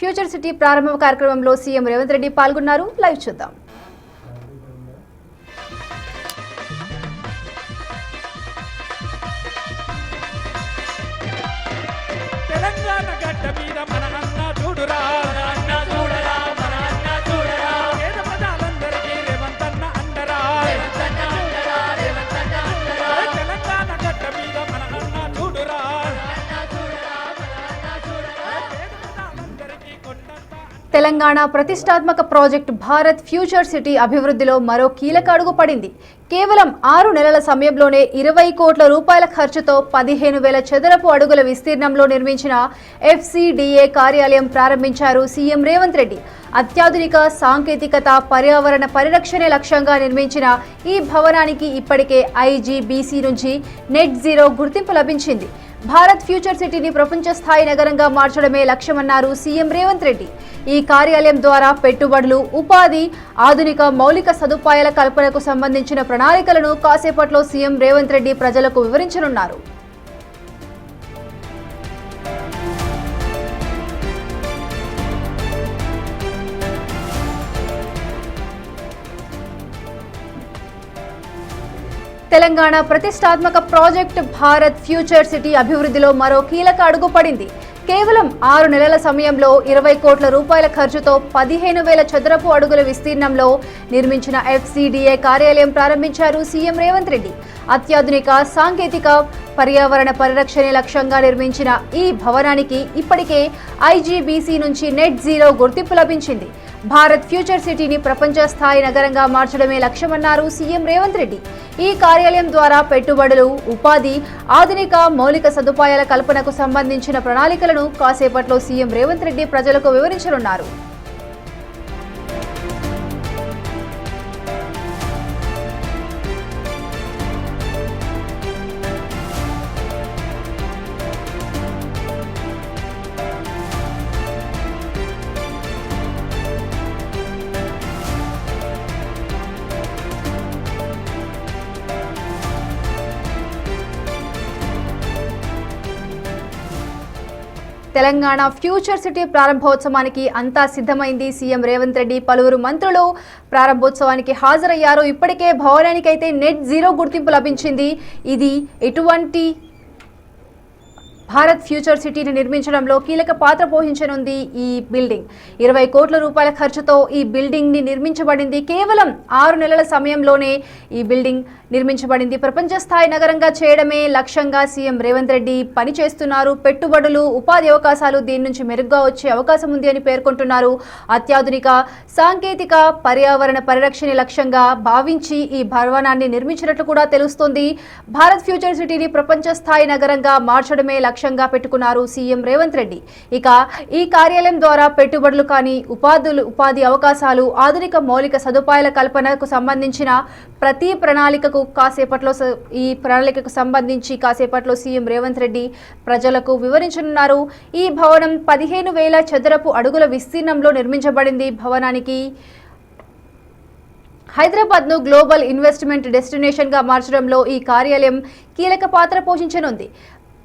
Future city ప్రారంభ కార్యక్రమంలో CM Revanth Reddy పాల్గొన్నారు. లైవ్ చూద్దాం. తెలంగాణ గడ్డ మీద మన అన్న చూడురా, అన్న చూడరా, మన అన్న చూడరా, పేద ప్రజలందరికీ రేవంత్ అన్న అండరా, రేవంత్ అన్న అండరా, రేవంత్ అన్న అండరా. తెలంగాణ గడ్డ మీద మన అన్న చూడురా, అన్న చూడరా, మన అన్న చూడరా, పేద ప్రజలందరికీ కొండంత. తెలంగాణ ప్రతిష్టాత్మక ప్రాజెక్ట్ భారత్ ఫ్యూచర్ సిటీ అభివృద్ధిలో మరో కీలక అడుగు పడింది. కేవలం 6 నెలల సమయంలోనే 20 కోట్ల రూపాయల ఖర్చుతో 15,000 చదరపు అడుగుల విస్తీర్ణంలో నిర్మించిన FCDA కార్యాలయం ప్రారంభించారు సీఎం రేవంత్ రెడ్డి. అత్యాధునిక సాంకేతికత, పర్యావరణ పరిరక్షణే లక్ష్యంగా నిర్మించిన ఈ భవనానికి ఇప్పటికే IGBC నుంచి నెట్ జీరో గుర్తింపు లభించింది. భారత్ ఫ్యూచర్ సిటీని ప్రపంచ స్థాయి నగరంగా మార్చడమే లక్ష్యమన్నారు సీఎం రేవంత్ రెడ్డి. ఈ కార్యాలయం ద్వారా పెట్టుబడులు, ఉపాధి, ఆధునిక మౌలిక సదుపాయాల కల్పనకు సంబంధించిన ప్రణాళికలను కాసేపట్లో సీఎం రేవంత్ రెడ్డి ప్రజలకు వివరించనున్నారు. తెలంగాణ ప్రతిష్టాత్మక ప్రాజెక్ట్ భారత్ ఫ్యూచర్ సిటీ అభివృద్ధిలో మరో కీలక అడుగు పడింది. కేవలం 6 నెలల సమయంలో 20 కోట్ల రూపాయల ఖర్చుతో 15,000 చదరపు అడుగుల విస్తీర్ణంలో నిర్మించిన FCDA కార్యాలయం ప్రారంభించారు సీఎం రేవంత్ రెడ్డి. అత్యాధునిక సాంకేతిక, పర్యావరణ పరిరక్షణే లక్ష్యంగా నిర్మించిన ఈ భవనానికి ఇప్పటికే IGBC నుంచి నెట్ జీరో గుర్తింపు లభించింది. భారత్ ఫ్యూచర్ సిటీని ప్రపంచ స్థాయి నగరంగా మార్చడమే లక్ష్యమన్నారు సీఎం రేవంత్ రెడ్డి. ఈ కార్యాలయం ద్వారా పెట్టుబడులు, ఉపాధి, ఆధునిక మౌలిక సదుపాయాల కల్పనకు సంబంధించిన ప్రణాళికలను కాసేపట్లో సీఎం రేవంత్ రెడ్డి ప్రజలకు వివరించనున్నారు. తెలంగాణ ఫ్యూచర్ సిటీ ప్రారంభోత్సవానికి అంతా సిద్ధమైంది. సీఎం రేవంత్ రెడ్డి, పలువురు మంత్రులు ప్రారంభోత్సవానికి హాజరయ్యారు. ఇప్పటికే భవనానికైతే నెట్ జీరో గుర్తింపు లభించింది. ఇది ఎటువంటి భారత్ ఫ్యూచర్ సిటీని నిర్మించడంలో కీలక పాత్ర పోషించనుంది. ఈ బిల్డింగ్ 20 కోట్ల రూపాయల ఖర్చుతో ఈ బిల్డింగ్ ని నిర్మించబడింది. కేవలం 6 నెలల సమయంలోనే ఈ బిల్డింగ్ నిర్మించబడింది. ప్రపంచ స్థాయి నగరంగా చేయడమే లక్ష్యంగా సీఎం రేవంత్ రెడ్డి పనిచేస్తున్నారు. పెట్టుబడులు, ఉపాధి అవకాశాలు దీని నుంచి మెరుగ్గా వచ్చే అవకాశం ఉంది అని పేర్కొంటున్నారు. అత్యాధునిక సాంకేతిక, పర్యావరణ పరిరక్షణ లక్ష్యంగా భావించి ఈ భవనాన్ని నిర్మించినట్లు కూడా తెలుస్తోంది. భారత్ ఫ్యూచర్ సిటీని ప్రపంచ స్థాయి నగరంగా మార్చడమే లక్ష్యంగా పెట్టుకున్నారు సీఎం రేవంత్ రెడ్డి. ఇక ఈ కార్యాలయం ద్వారా పెట్టుబడులు కానీ, ఉపాధి అవకాశాలు, ఆధునిక మౌలిక సదుపాయాల కల్పనకు సంబంధించిన ప్రతి ప్రణాళికకు కాసేపట్లో సీఎం రేవంత్ రెడ్డి ప్రజలకు వివరించనున్నారు. ఈ భవనం 15,000 చదరపు అడుగుల విస్తీర్ణంలో నిర్మించబడింది. భవనానికి హైదరాబాద్ను గ్లోబల్ ఇన్వెస్ట్మెంట్ డెస్టినేషన్గా మార్చడంలో ఈ కార్యాలయం కీలక పాత్ర పోషించనుంది.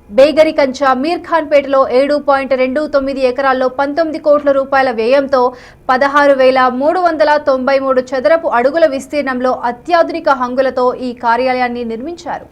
బేగరికంచ, మీర్ఖాన్పేటలో 7.29 ఎకరాల్లో 19 కోట్ల రూపాయల వ్యయంతో 16,393 చదరపు అడుగుల విస్తీర్ణంలో అత్యాధునిక హంగులతో ఈ కార్యాలయాన్ని నిర్మించారు.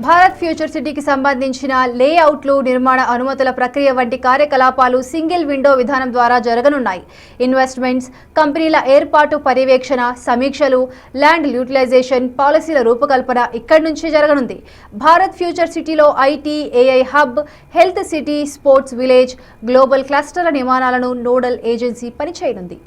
భారత్ ఫ్యూచర్ సిటీకి సంబంధించిన లేఅవుట్లు, నిర్మాణ అనుమతుల ప్రక్రియ వంటి కార్యకలాపాలు సింగిల్ విండో విధానం ద్వారా జరగనున్నాయి. ఇన్వెస్ట్మెంట్స్, కంపెనీల ఏర్పాటు, పర్యవేక్షణ, సమీక్షలు, ల్యాండ్ యూటిలైజేషన్ పాలసీల రూపకల్పన ఇక్కడి నుంచి జరగనుంది. భారత్ ఫ్యూచర్ సిటీలో IT, AI hub, health city, sports village, global క్లస్టర్ల నిర్మాణాలను నోడల్ ఏజెన్సీ పనిచేయనుంది.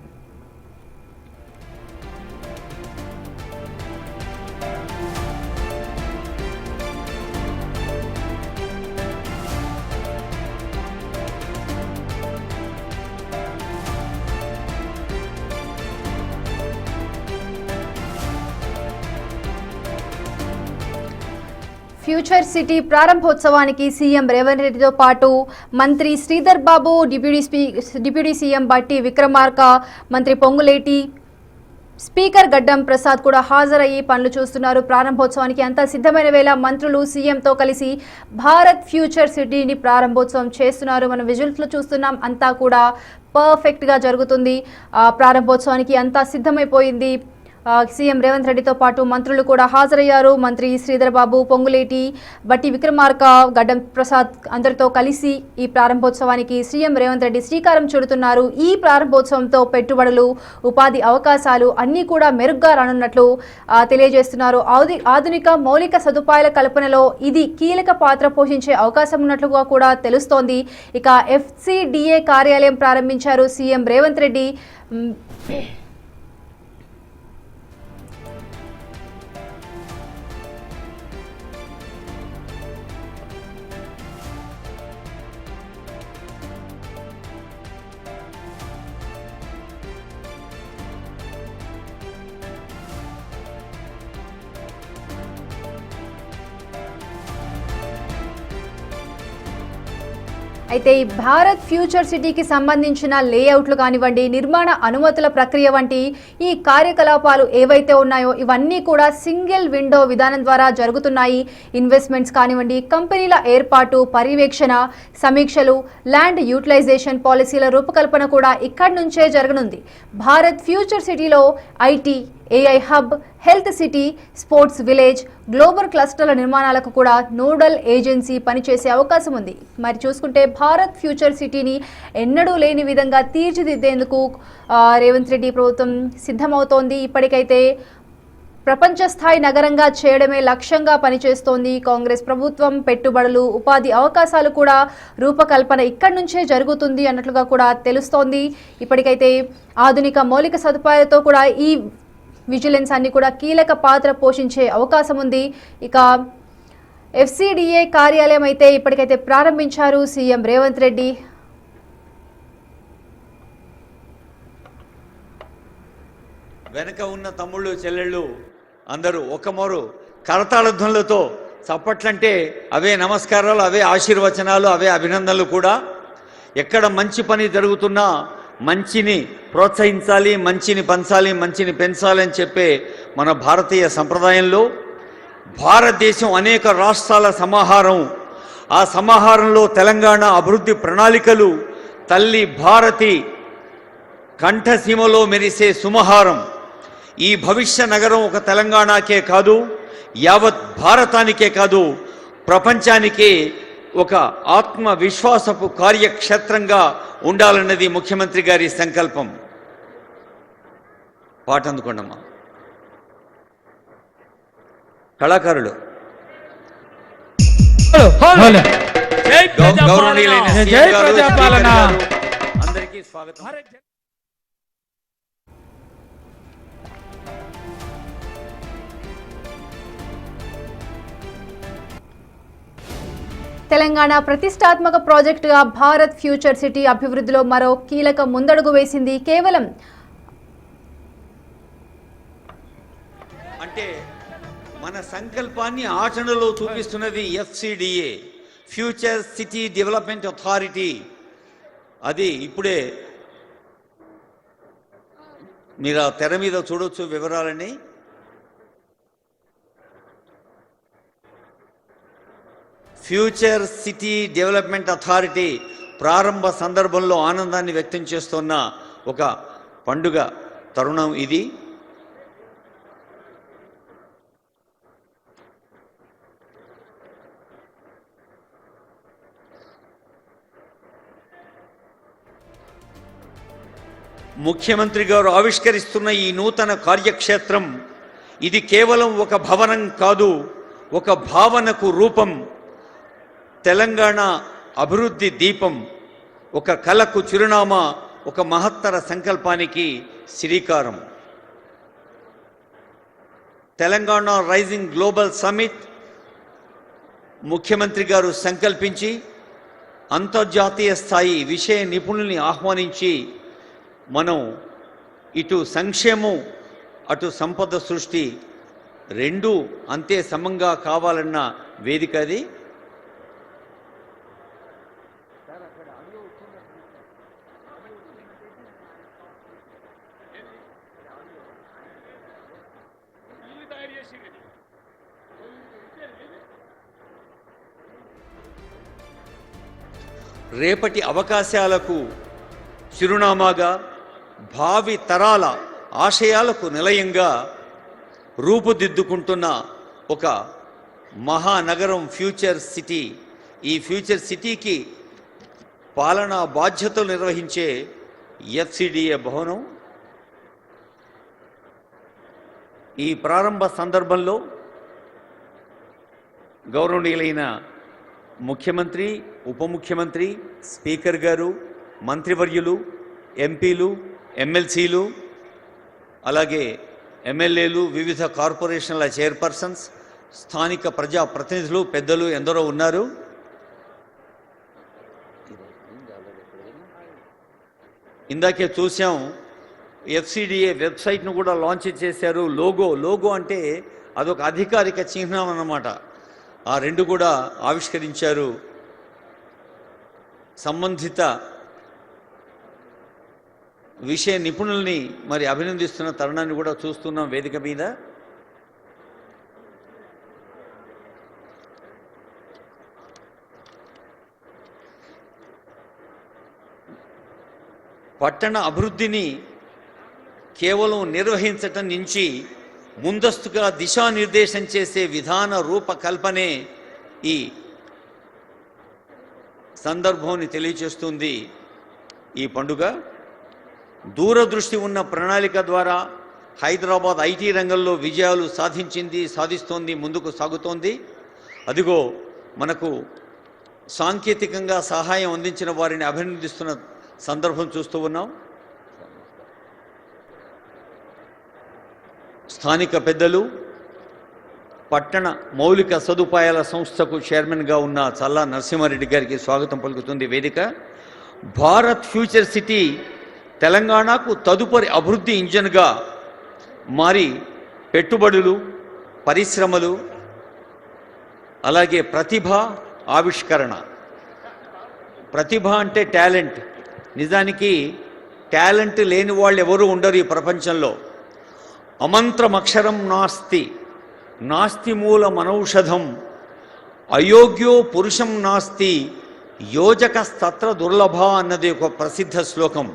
ఫ్యూచర్ సిటీ ప్రారంభోత్సవానికి సీఎం రేవంత్ రెడ్డితో పాటు మంత్రి శ్రీధర్ బాబు, డిప్యూటీ సీఎం బట్టి విక్రమార్క, మంత్రి పొంగులేటి, స్పీకర్ గడ్డం ప్రసాద్ కూడా హాజరయ్యి పనులు చూస్తున్నారు. ప్రారంభోత్సవానికి అంతా సిద్ధమైన వేళ మంత్రులు సీఎంతో కలిసి భారత్ ఫ్యూచర్ సిటీని ప్రారంభోత్సవం చేస్తున్నారు. మనం విజువల్స్లో చూస్తున్నాం, అంతా కూడా పర్ఫెక్ట్గా జరుగుతుంది. ప్రారంభోత్సవానికి అంతా సిద్ధమైపోయింది. సీఎం రేవంత్ రెడ్డితో పాటు మంత్రులు కూడా హాజరయ్యారు. మంత్రి శ్రీధర్ బాబు, పొంగులేటి, బట్టి విక్రమార్క, గడ్డం ప్రసాద్ అందరితో కలిసి ఈ ప్రారంభోత్సవానికి సీఎం రేవంత్ రెడ్డి శ్రీకారం చుడుతున్నారు. ఈ ప్రారంభోత్సవంతో పెట్టుబడులు, ఉపాధి అవకాశాలు అన్నీ కూడా మెరుగ్గా రానున్నట్లు తెలియజేస్తున్నారు. ఆధునిక మౌలిక సదుపాయాల కల్పనలో ఇది కీలక పాత్ర పోషించే అవకాశం ఉన్నట్లుగా కూడా తెలుస్తోంది. ఇక FCDA కార్యాలయం ప్రారంభించారు సీఎం రేవంత్ రెడ్డి. అయితే ఈ భారత్ ఫ్యూచర్ సిటీకి సంబంధించిన లేఅవుట్లు కానివ్వండి, నిర్మాణ అనుమతుల ప్రక్రియ వంటి ఈ కార్యకలాపాలు ఏవైతే ఉన్నాయో ఇవన్నీ కూడా సింగిల్ విండో విధానం ద్వారా జరుగుతున్నాయి. ఇన్వెస్ట్మెంట్స్ కానివ్వండి, కంపెనీల ఏర్పాటు, పర్యవేక్షణ, సమీక్షలు, ల్యాండ్ యూటిలైజేషన్ పాలసీల రూపకల్పన కూడా ఇక్కడి నుంచే జరగనుంది. భారత్ ఫ్యూచర్ సిటీలో IT, AI hub, health city, sports village, global క్లస్టర్ల నిర్మాణాలకు కూడా నోడల్ ఏజెన్సీ పనిచేసే అవకాశం ఉంది. మరి చూసుకుంటే భారత్ ఫ్యూచర్ సిటీని ఎన్నడూ లేని విధంగా తీర్చిదిద్దేందుకు రేవంత్ రెడ్డి ప్రభుత్వం సిద్ధమవుతోంది. ఇప్పటికైతే ప్రపంచ స్థాయి నగరంగా చేయడమే లక్ష్యంగా పనిచేస్తోంది కాంగ్రెస్ ప్రభుత్వం. పెట్టుబడులు, ఉపాధి అవకాశాలు కూడా రూపకల్పన ఇక్కడి నుంచే జరుగుతుంది అన్నట్లుగా కూడా తెలుస్తోంది. ఇప్పటికైతే ఆధునిక మౌలిక సదుపాయాలతో కూడా ఈ విజిలెన్స్ అన్ని కూడా కీలక పాత్ర పోషించే అవకాశం ఉంది. ఇక FCDA కార్యాలయం అయితే ఇప్పటికైతే ప్రారంభించారు సీఎం రేవంత్ రెడ్డి. వెనక ఉన్న తమ్ముళ్ళు, చెల్లెళ్ళు అందరూ ఒకమోరు కరతాళధ్వనులతో చప్పట్లంటే అవే నమస్కారాలు, అవే ఆశీర్వచనాలు, అవే అభినందనలు కూడా. ఎక్కడ మంచి పని జరుగుతున్నా మంచిని ప్రోత్సహించాలి, మంచిని పంచాలి, మంచిని పెంచాలి అని చెప్పే మన భారతీయ సంప్రదాయంలో భారతదేశం అనేక రాష్ట్రాల సమాహారం. ఆ సమాహారంలో తెలంగాణ అభివృద్ధి ప్రణాళికలు తల్లి భారతి కంఠసీమలో మెరిసే సుమహారం. ఈ భవిష్య నగరం ఒక తెలంగాణకే కాదు, యావత్ భారతానికే కాదు, ప్రపంచానికే ఒక ఆత్మవిశ్వాసపు కార్యక్షేత్రంగా ఉండాలన్నది ముఖ్యమంత్రి గారి సంకల్పం. పాట అందుకోండమ్మా. కళాకారులు గౌరవనీయులైన అందరికీ స్వాగతం. తెలంగాణ ప్రతిష్టాత్మక ప్రాజెక్టుగా భారత్ ఫ్యూచర్ సిటీ అభివృద్ధిలో మరో కీలక ముందడుగు వేసింది. కేవలం అంటే మన సంకల్పాన్ని ఆచరణలో చూపిస్తున్నది FCDA, future city development authority. అది ఇప్పుడే మీరు ఆ తెర మీద చూడొచ్చు వివరాలని. ఫ్యూచర్ సిటీ డెవలప్మెంట్ అథారిటీ ప్రారంభ సందర్భంలో ఆనందాన్ని వ్యక్తం చేస్తున్న ఒక పండుగ తరుణం ఇది. ముఖ్యమంత్రి గారు ఆవిష్కరిస్తున్న ఈ నూతన కార్యక్షేత్రం ఇది కేవలం ఒక భవనం కాదు, ఒక భావనకు రూపం, తెలంగాణ అభివృద్ధి దీపం, ఒక కళకు చిరునామా, ఒక మహత్తర సంకల్పానికి శ్రీకారం. తెలంగాణ రైజింగ్ గ్లోబల్ సమ్మిట్ ముఖ్యమంత్రి గారు సంకల్పించి అంతర్జాతీయ స్థాయి విషయ నిపుణుల్ని ఆహ్వానించి మనం ఇటు సంక్షేమం అటు సంపద సృష్టి రెండూ అంతే సమంగా కావాలన్న వేదిక అది. రేపటి అవకాశాలకు చిరునామాగా, భావి తరాల ఆశయాలకు నిలయంగా రూపుదిద్దుకుంటున్న ఒక మహానగరం ఫ్యూచర్ సిటీ. ఈ ఫ్యూచర్ సిటీకి పాలనా బాధ్యతలు నిర్వహించే ఎఫ్సిడిఏ భవనం. ఈ ప్రారంభ సందర్భంలో గౌరవనీయులైన ముఖ్యమంత్రి, ఉప ముఖ్యమంత్రి, స్పీకర్ గారు, మంత్రివర్యులు, ఎంపీలు, ఎమ్మెల్సీలు, అలాగే ఎమ్మెల్యేలు, వివిధ కార్పొరేషన్ల చైర్పర్సన్స్, స్థానిక ప్రజా ప్రతినిధులు, పెద్దలు ఎందరో ఉన్నారు. ఇందాకే చూసాం, ఎఫ్సిడిఏ వెబ్సైట్ను కూడా లాంచ్ చేశారు. లోగో అంటే అదొక అధికారిక చిహ్నం అన్నమాట. ఆ రెండు కూడా ఆవిష్కరించారు. సంబంధిత విషయ నిపుణుల్ని మరి అభినందిస్తున్న తరుణాన్ని కూడా చూస్తున్నాం వేదిక మీద. పట్టణ అభివృద్ధిని కేవలం నిర్వహించటం నుంచి ముందస్తుగా దిశానిర్దేశం చేసే విధాన రూపకల్పనే ఈ సందర్భాన్ని తెలియచేస్తుంది ఈ పండుగ. దూరదృష్టి ఉన్న ప్రణాళిక ద్వారా హైదరాబాద్ ఐటీ రంగంలో విజయాలు సాధిస్తోంది, ముందుకు సాగుతోంది. అదిగో మనకు సాంకేతికంగా సహాయం అందించిన వారిని అభినందిస్తున్న సందర్భం చూస్తూ ఉన్నాం. స్థానిక పెద్దలు, పట్టణ మౌలిక సదుపాయాల సంస్థకు చైర్మన్గా ఉన్న చల్లా నరసింహారెడ్డి గారికి స్వాగతం పలుకుతుంది వేదిక. భారత్ ఫ్యూచర్ సిటీ తెలంగాణకు తదుపరి అభివృద్ధి ఇంజన్గా మారి పెట్టుబడులు, పరిశ్రమలు, అలాగే ప్రతిభ, ఆవిష్కరణ. ప్రతిభ అంటే టాలెంట్. నిజానికి టాలెంట్ లేని వాళ్ళు ఎవరు ఉండరు ఈ ప్రపంచంలో. అమంత్రమక్షరం నాస్తి, నాస్తి మూలమనౌషధం, అయోగ్యో పురుషం నాస్తి, యోజకస్తత్ర దుర్లభ అన్నది ఒక ప్రసిద్ధ శ్లోకం.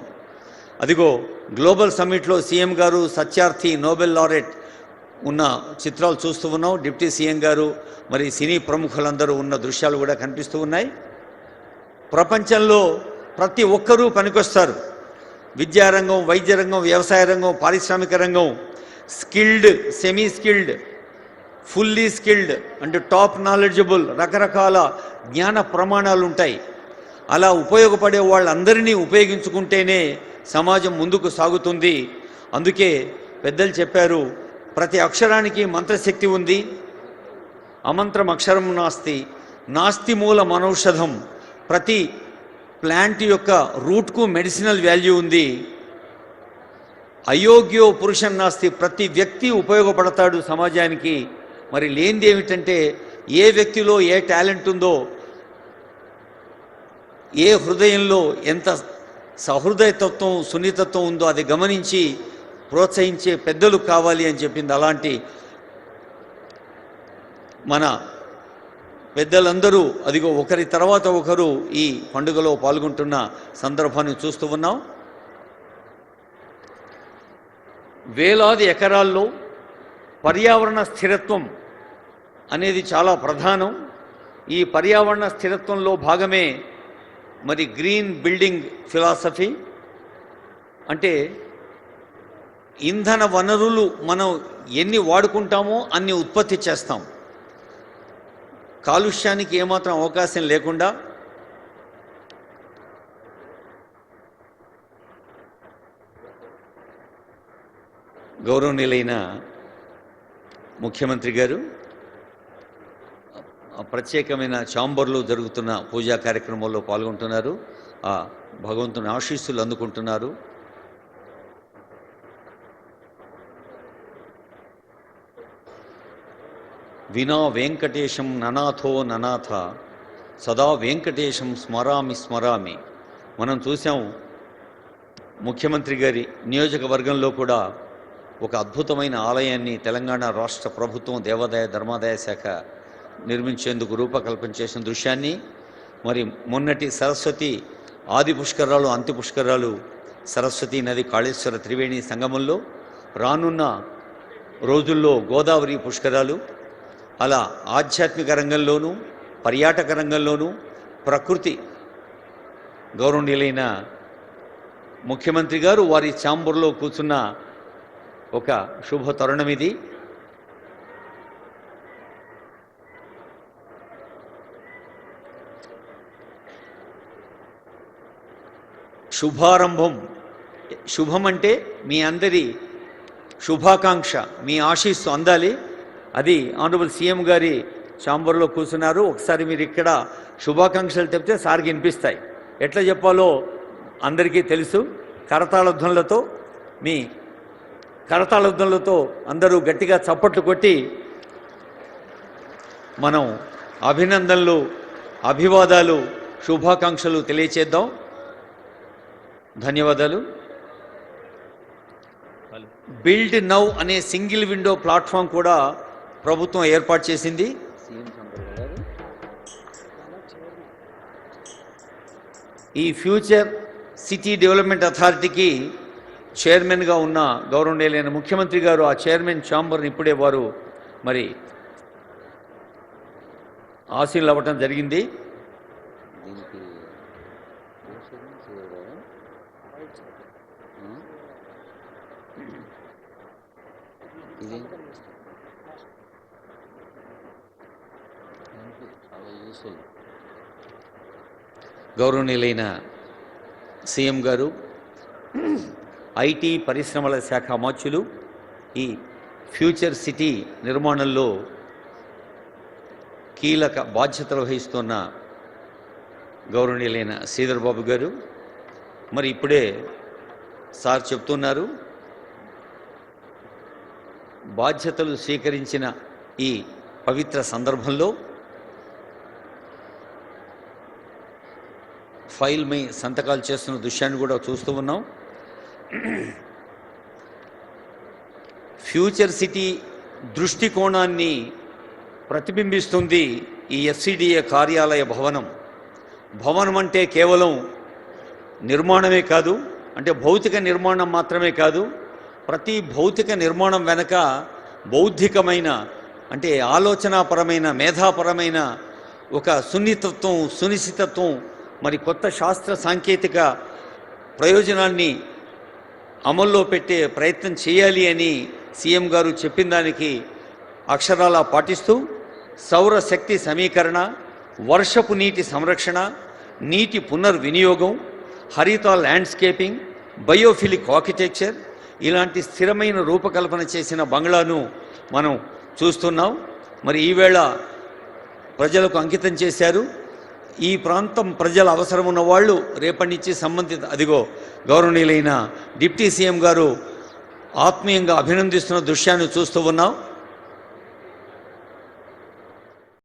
అదిగో గ్లోబల్ సమ్మిట్లో సీఎం గారు, సత్యార్థి, నోబెల్ లారెట్ ఉన్న చిత్రాలు చూస్తూ ఉన్నాం. డిప్యూటీ సీఎం గారు, మరి సినీ ప్రముఖులందరూ ఉన్న దృశ్యాలు కూడా కనిపిస్తూ ఉన్నాయి. ప్రపంచంలో ప్రతి ఒక్కరూ పనికొస్తారు. విద్యారంగం, వైద్య రంగం, వ్యవసాయ రంగం, పారిశ్రామిక రంగం, skilled, semi skilled, fully skilled and top knowledgeable, రకరకాల జ్ఞాన ప్రమాణాలు ఉంటాయి. అలా ఉపయోగపడే వాళ్ళందరినీ ఉపయోగించుకుంటేనే సమాజం ముందుకు సాగుతుంది. అందుకే పెద్దలు చెప్పారు, ప్రతి అక్షరానికి మంత్రశక్తి ఉంది. అమంత్రం అక్షరం నాస్తి, నాస్తి మూల మనౌషధం. ప్రతి ప్లాంట్ యొక్క రూట్కు మెడిసినల్ వాల్యూ ఉంది. అయోగ్యో పురుషం నాస్తి, ప్రతి వ్యక్తి ఉపయోగపడతాడు సమాజానికి. మరి లేనిది ఏమిటంటే, ఏ వ్యక్తిలో ఏ టాలెంట్ ఉందో, ఏ హృదయంలో ఎంత సహృదయతత్వం, సున్నితత్వం ఉందో అది గమనించి ప్రోత్సహించే పెద్దలు కావాలి అని చెప్పింది. అలాంటి మన పెద్దలందరూ అదిగో ఒకరి తర్వాత ఒకరు ఈ పండుగలో పాల్గొంటున్న సందర్భాన్ని చూస్తూ ఉన్నాం. వేలాది ఎకరాల్లో పర్యావరణ స్థిరత్వం అనేది చాలా ప్రధానం. ఈ పర్యావరణ స్థిరత్వంలో భాగమే మరి గ్రీన్ బిల్డింగ్ ఫిలాసఫీ. అంటే ఇంధన వనరులు మనం ఎన్ని వాడుకుంటామో అన్ని ఉత్పత్తి చేస్తాం. కాలుష్యానికి ఏమాత్రం అవకాశం లేకుండా గౌరవనీయులైన ముఖ్యమంత్రి గారు ప్రత్యేకమైన ఛాంబర్లో జరుగుతున్న పూజా కార్యక్రమంలో పాల్గొంటున్నారు. ఆ భగవంతుని ఆశీస్సులు అందుకుంటున్నారు. వినా వెంకటేశం ననాథో ననాథ సదా వెంకటేశం స్మరామి స్మరామి. మనం చూసాం ముఖ్యమంత్రి గారి నియోజకవర్గంలో కూడా ఒక అద్భుతమైన ఆలయాన్ని తెలంగాణ రాష్ట్ర ప్రభుత్వం దేవాదాయ ధర్మాదాయ శాఖ నిర్మించేందుకు రూపకల్పన చేసిన దృశ్యాన్ని, మరి మొన్నటి సరస్వతి ఆది పుష్కరాలు అంత్య పుష్కరాలు సరస్వతి నది కాళేశ్వర త్రివేణి సంగమంలో, రానున్న రోజుల్లో గోదావరి పుష్కరాలు, అలా ఆధ్యాత్మిక రంగంలోనూ పర్యాటక రంగంలోనూ ప్రకృతి గౌరవనీయులైన ముఖ్యమంత్రి గారు వారి ఛాంబర్లో కూర్చున్న ఒక శుభ తరుణం ఇది. శుభారంభం. శుభం అంటే మీ అందరి శుభాకాంక్ష, మీ ఆశీస్సు అందాలి. అది ఆనరబుల్ సీఎం గారి ఛాంబర్లో కూర్చున్నారు. ఒకసారి మీరు ఇక్కడ శుభాకాంక్షలు చెప్తే సార్కి వినిపిస్తాయి. ఎట్లా చెప్పాలో అందరికీ తెలుసు. కరతాళధ్వనులతో, మీ కరతాళధ్వనులతో అందరూ గట్టిగా చప్పట్లు కొట్టి మనం అభినందనలు, అభివాదాలు, శుభాకాంక్షలు తెలియచేద్దాం. ధన్యవాదాలు. బిల్డ్ నౌ అనే సింగిల్ విండో ప్లాట్ఫామ్ కూడా ప్రభుత్వం ఏర్పాటు చేసింది. ఈ ఫ్యూచర్ సిటీ డెవలప్మెంట్ అథారిటీకి చైర్మన్గా ఉన్న గౌరవనీయులైన ముఖ్యమంత్రి గారు ఆ చైర్మన్ ఛాంబర్ని ఇప్పుడే వారు మరి ఆశీర్లు అవ్వటం జరిగింది. గౌరవనీయులైన సీఎం గారు, ఐటీ పరిశ్రమల శాఖ అమాత్యులు ఈ ఫ్యూచర్ సిటీ నిర్మాణంలో కీలక బాధ్యతలు వహిస్తున్న గౌరవనీయులైన శ్రీధర్ బాబు గారు, మరి ఇప్పుడే సార్ చెప్తున్నారు, బాధ్యతలు స్వీకరించిన ఈ పవిత్ర సందర్భంలో ఫైల్ మీ సంతకాలు చేస్తున్న దృశ్యాన్ని కూడా చూస్తూ ఉన్నాం. ఫ్యూచర్ సిటీ దృష్టికోణాన్ని ప్రతిబింబిస్తుంది ఈ ఎఫ్సిడిఏ కార్యాలయ భవనం. భవనం అంటే కేవలం నిర్మాణమే కాదు, అంటే భౌతిక నిర్మాణం మాత్రమే కాదు. ప్రతి భౌతిక నిర్మాణం వెనక బౌద్ధికమైన, అంటే ఆలోచనాపరమైన, మేధాపరమైన ఒక సున్నితత్వం, సునిశ్చితత్వం, మరి కొత్త శాస్త్ర సాంకేతిక ప్రయోజనాన్ని అమల్లో పెట్టే ప్రయత్నం చేయాలి అని సీఎం గారు చెప్పిన దానికి అక్షరాలా పాటిస్తూ సౌరశక్తి సమీకరణ, వర్షపు నీటి సంరక్షణ, నీటి పునర్వినియోగం, హరిత ల్యాండ్స్కేపింగ్, బయోఫిలిక్ ఆర్కిటెక్చర్ ఇలాంటి స్థిరమైన రూపకల్పన చేసిన బంగ్లాను మనం చూస్తున్నాం. మరి ఈవేళ ప్రజలకు అంకితం చేశారు. ఈ ప్రాంతం ప్రజల అవసరం ఉన్న వాళ్ళు రేపటి నుంచి సంబంధిత, అదిగో గౌరవనీయులైన డిప్యూటీ సీఎం గారు ఆత్మీయంగా అభినందిస్తున్న దృశ్యాన్ని చూస్తూ ఉన్నాం.